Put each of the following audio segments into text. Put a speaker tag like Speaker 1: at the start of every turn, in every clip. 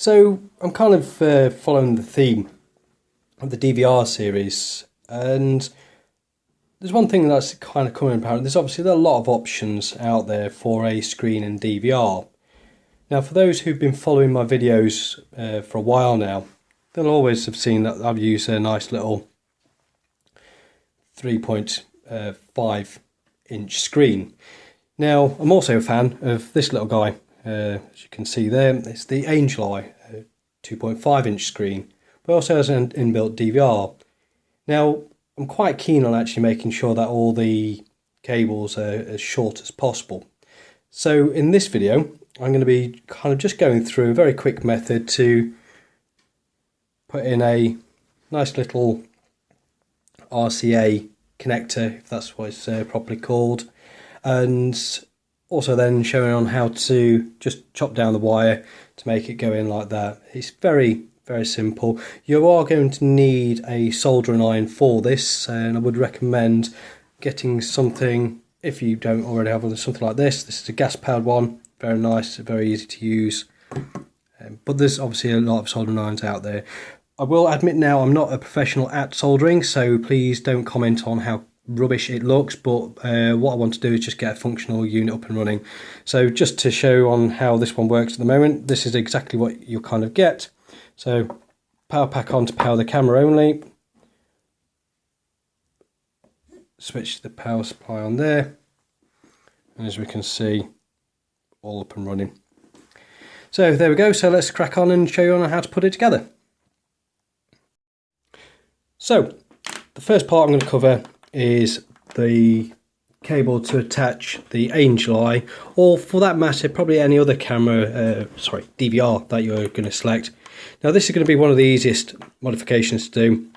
Speaker 1: So I'm kind of following the theme of the DVR series, and there's one thing that's kind of coming apparent. There's obviously a lot of options out there for a screen and DVR. Now, for those who've been following my videos for a while now, they'll always have seen that I've used a nice little 3.5 inch screen. Now, I'm also a fan of this little guy. As you can see there, it's the Angel Eye 2.5 inch screen, but also has an inbuilt DVR. Now, I'm quite keen on actually making sure that all the cables are as short as possible. So in this video, I'm going to be kind of just going through a very quick method to put in a nice little RCA connector, if that's what it's properly called, and also then showing on how to just chop down the wire to make it go in like that. It's very simple. You are going to need a soldering iron for this, and I would recommend getting something, if you don't already have one, something like this. This is a gas powered one, very nice, very easy to use, but there's obviously a lot of soldering irons out there. I will admit now I'm not a professional at soldering, so please don't comment on how rubbish it looks, but what I want to do is just get a functional unit up and running. So just to show on how this one works at the moment, this is exactly what you'll kind of get. So power pack on to power the camera only, switch the power supply on there, and as we can see, all up and running. So there we go. So let's crack on and show you on how to put it together. So the first part I'm going to cover is the cable to attach the Angel Eye, or for that matter probably any other camera, DVR that you're going to select. Now this is going to be one of the easiest modifications to do.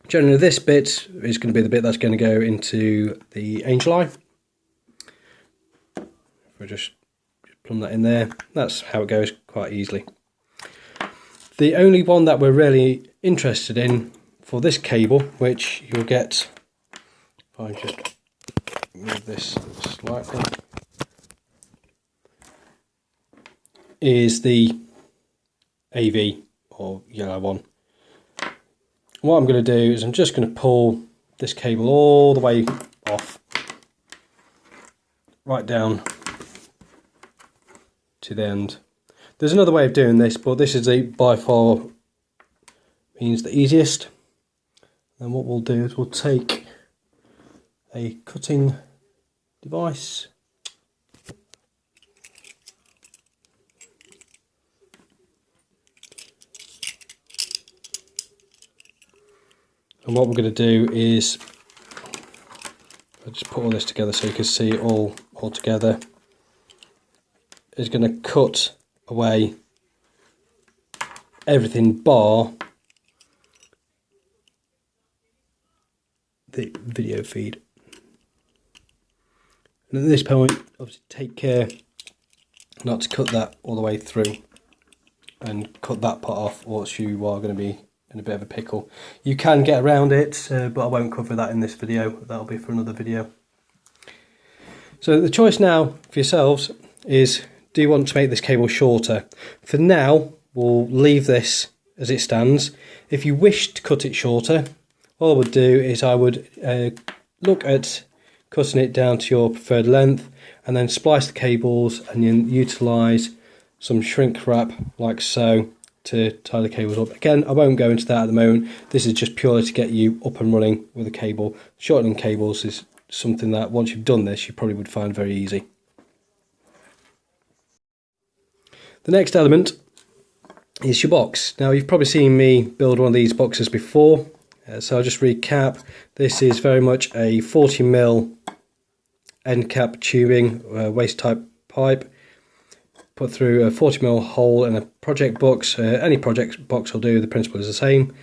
Speaker 1: Generally this bit is going to be the bit that's going to go into the Angel Eye. If we just plumb that in there, that's how it goes quite easily. The only one that we're really interested in for this cable, which you'll get, if I just move this slightly, is the AV, or yellow one. What I'm going to do is I'm just going to pull this cable all the way off, right down to the end. There's another way of doing this, but this is by far means the easiest. And what we'll do is we'll take a cutting device, and what we're going to do is, I'll just put all this together so you can see it all together, is going to cut away everything bar the video feed. And at this point, obviously take care not to cut that all the way through and cut that part off, or else you are going to be in a bit of a pickle. You can get around it, but I won't cover that in this video. That'll be for another video. So the choice now for yourselves is, do you want to make this cable shorter? For now, we'll leave this as it stands. If you wish to cut it shorter, all I would do is I would look at cutting it down to your preferred length, and then splice the cables and then utilise some shrink wrap like so to tie the cables up. Again, I won't go into that at the moment. This is just purely to get you up and running with a cable. Shortening cables is something that once you've done this, you probably would find very easy. The next element is your box. Now you've probably seen me build one of these boxes before. So I'll just recap. This is very much a 40mm end cap tubing, waste type pipe, put through a 40mm hole in a project box. Any project box will do, the principle is the same.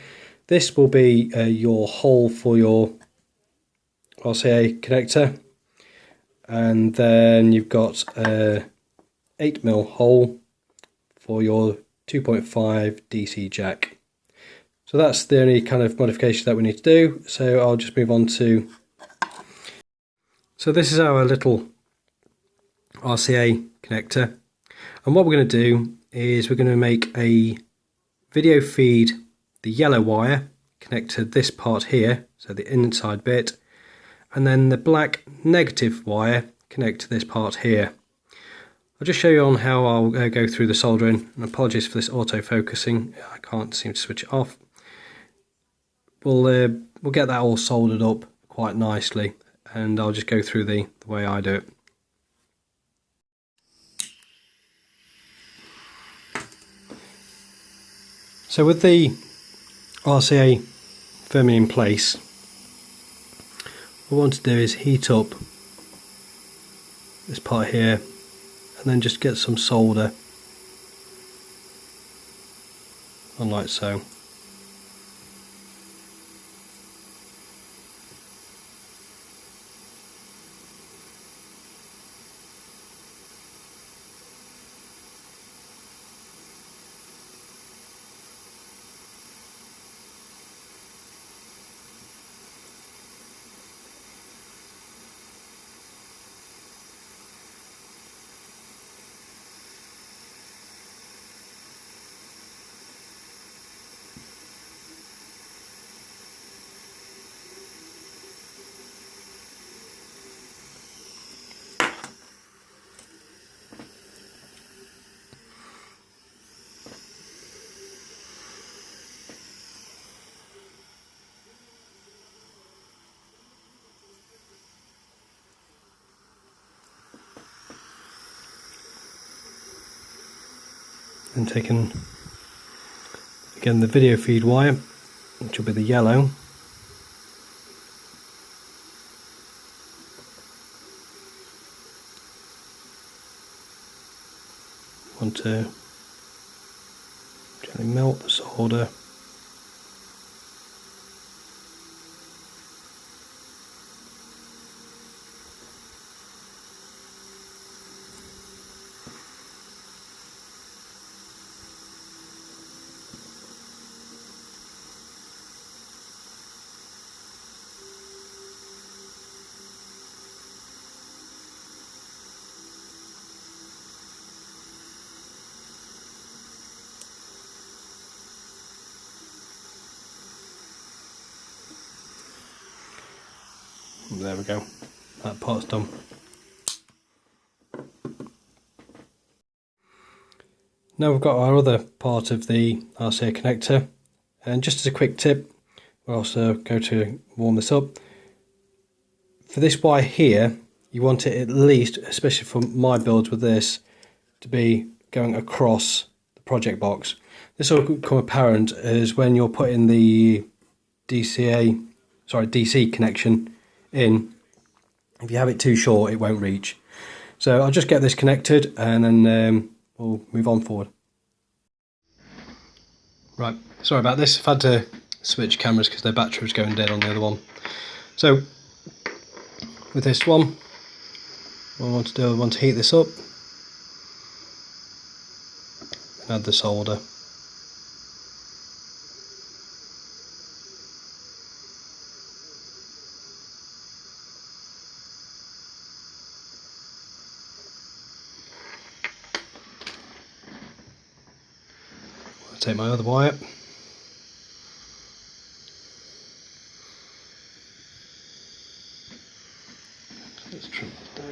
Speaker 1: This will be your hole for your RCA connector, and then you've got a 8mm hole for your 2.5 DC jack. So that's the only kind of modification that we need to do. So I'll just move on to, so this is our little RCA connector, and what we're going to do is we're going to make a video feed, the yellow wire connect to this part here, so the inside bit, and then the black negative wire connect to this part here. I'll just show you on how I'll go through the soldering, and apologies for this auto-focusing, I can't seem to switch it off. We'll get that all soldered up quite nicely, and I'll just go through the way I do it. So with the RCA firmly in place, what I want to do is heat up this part here and then just get some solder on like so. And taking again the video feed wire, which will be the yellow, want to gently melt the solder. There we go, that part's done. Now we've got our other part of the RCA connector, and just as a quick tip, we'll also go to warm this up. For this wire here, you want it at least, especially for my builds with this, to be going across the project box. This will become apparent as when you're putting the DC connection in. If you have it too short, it won't reach. So I'll just get this connected and then we'll move on forward. Right, sorry about this, I've had to switch cameras because their battery was going dead on the other one. So with this one, what I want to do, I want to heat this up and add the solder. Take my other wire, let's trim this down.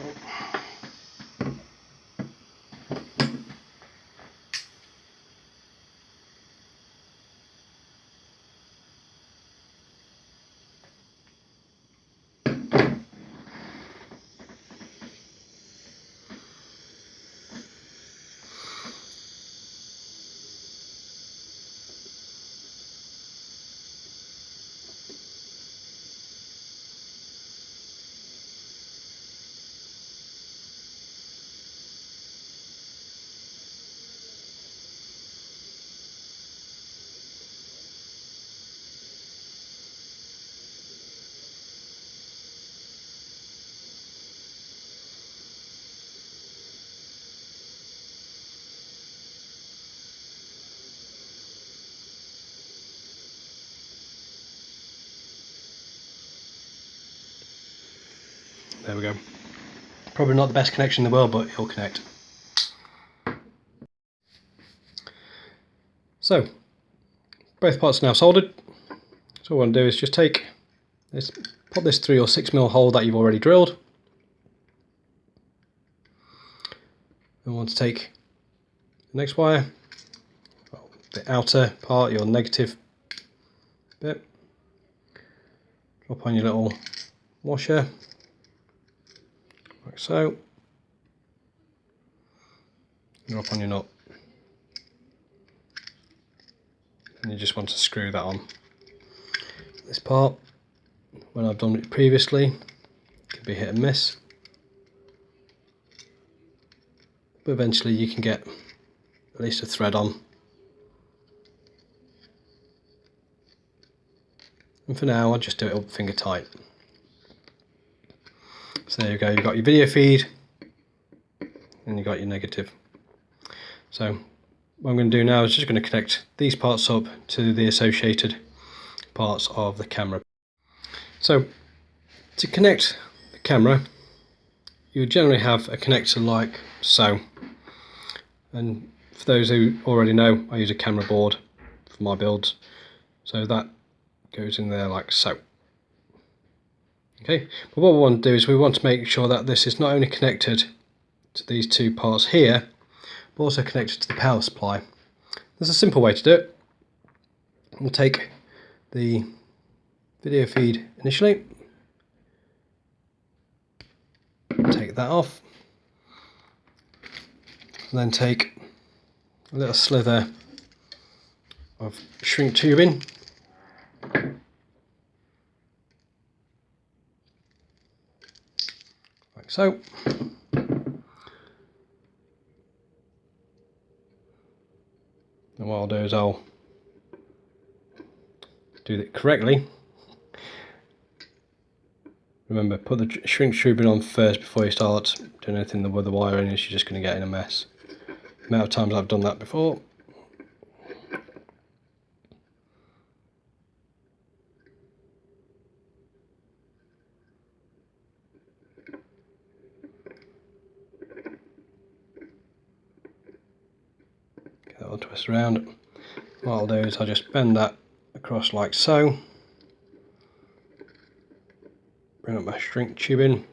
Speaker 1: There we go. Probably not the best connection in the world, but it'll connect. So both parts are now soldered. So what I'm going to do is just take this, pop this through your 6mm hole that you've already drilled. And want to take the next wire, the outer part, your negative bit, drop on your little washer, like so, drop on your nut, and you just want to screw that on. This part, when I've done it previously, can be hit and miss, but eventually you can get at least a thread on. And for now I'll just do it up finger tight. So there you go, you've got your video feed and you've got your negative. So what I'm going to do now is just going to connect these parts up to the associated parts of the camera. So to connect the camera, you would generally have a connector like so. And for those who already know, I use a camera board for my builds. So that goes in there like so. Okay, but what we want to do is we want to make sure that this is not only connected to these two parts here, but also connected to the power supply. There's a simple way to do it. We'll take the video feed initially, take that off, and then take a little slither of shrink tubing, like so. And what I'll do is I'll do it correctly. Remember, put the shrink tubing on first before you start doing anything with the wiring, else you're just going to get in a mess. The amount of times I've done that before. Get that all twist around. What I'll do is I'll just bend that across like so. Bring up my shrink tubing.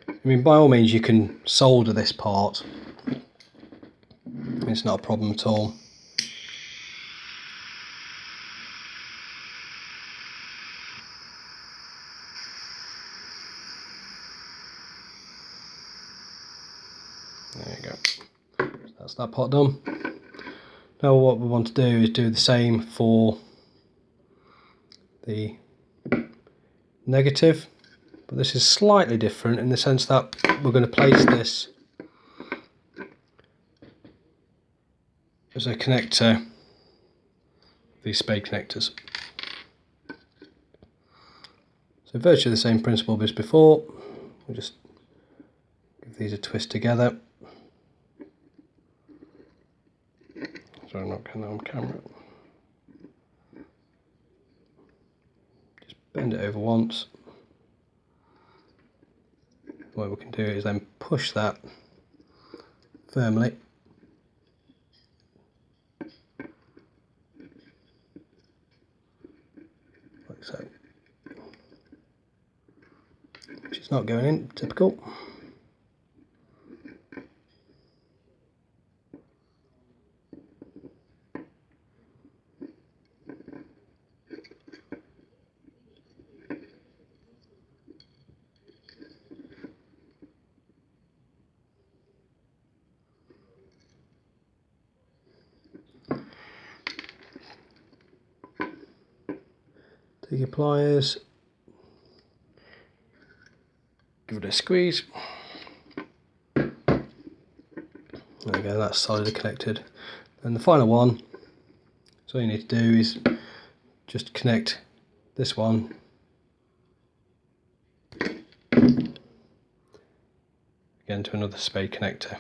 Speaker 1: I mean, by all means you can solder this part. It's not a problem at all. There you go. That's that part done. Now what we want to do is do the same for the negative, but this is slightly different in the sense that we're going to place this as a connector, these spade connectors. So virtually the same principle as before. We'll just give these a twist together. Sorry, I'm not getting that on camera. Just bend it over once. What we can do is then push that firmly like so, which is not going in, typical. Take your pliers, give it a squeeze. There we go, that's solidly connected. And the final one, so all you need to do is just connect this one again to another spade connector.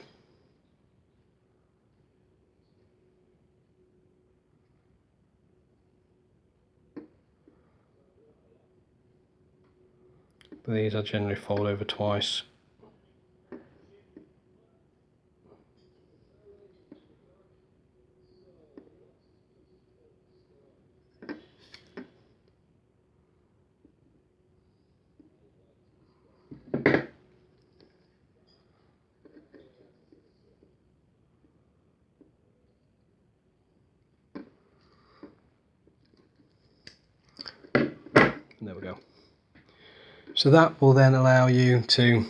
Speaker 1: But these I generally fold over twice. There we go. So that will then allow you to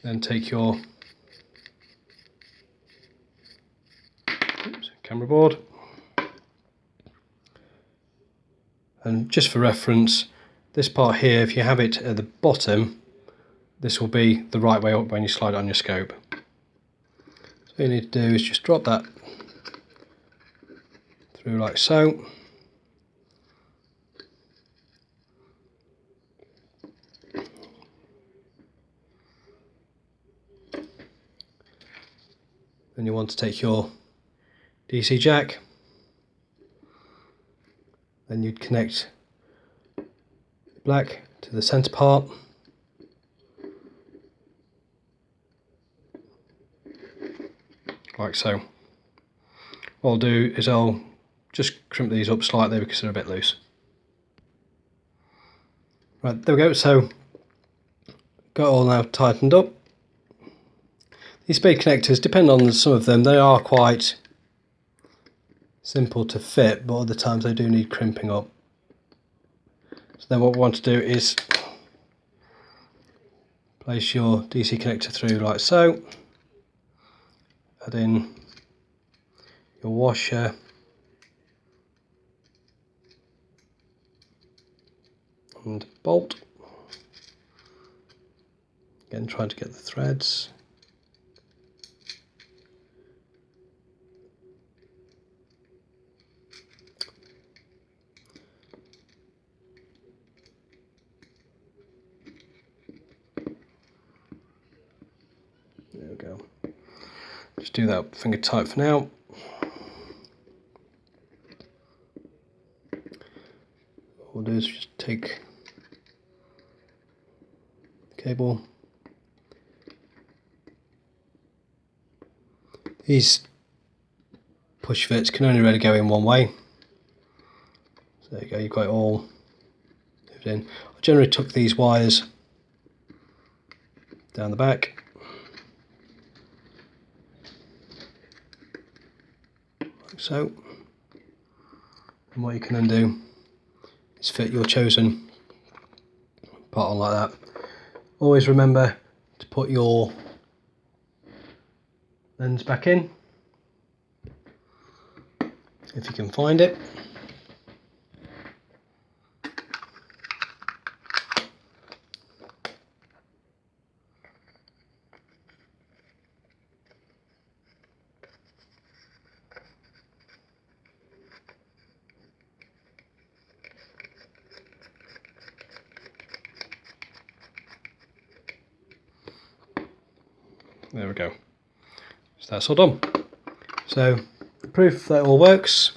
Speaker 1: then take your camera board, and just for reference, this part here, if you have it at the bottom, this will be the right way up when you slide it on your scope. So all you need to do is just drop that through like so. Then you want to take your DC jack, then you'd connect black to the centre part, like so. What I'll do is I'll just crimp these up slightly because they're a bit loose. Right, there we go, so got it all now tightened up. These spade connectors, depend on some of them, they are quite simple to fit, but other times they do need crimping up. So then what we want to do is place your DC connector through like so, add in your washer, and bolt. Again, trying to get the threads. There we go. Just do that finger tight for now. What we'll do is just take the cable. These push fits can only really go in one way. So there you go, you've got it all moved in. I generally tuck these wires down the back. Like so. And what you can then do is fit your chosen part on like that. Always remember to put your lens back in, if you can find it. There we go. So that's all done. So proof that it all works.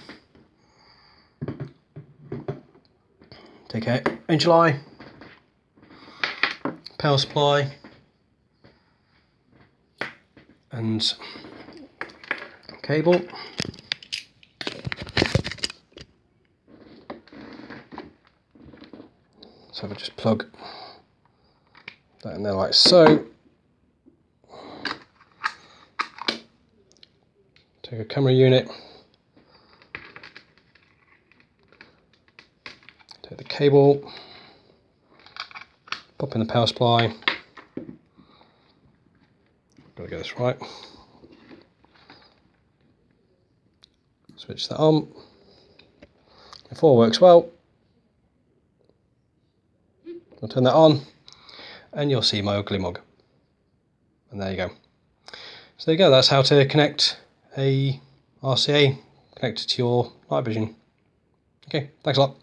Speaker 1: Take out angel eye, power supply, and cable. So I'll just plug that in there like so. Take a camera unit, take the cable, pop in the power supply, gotta get this right, switch that on. If all works well, I'll turn that on and you'll see my ugly mug, and there you go. So there you go, that's how to connect a RCA connected to your night vision. Okay, thanks a lot.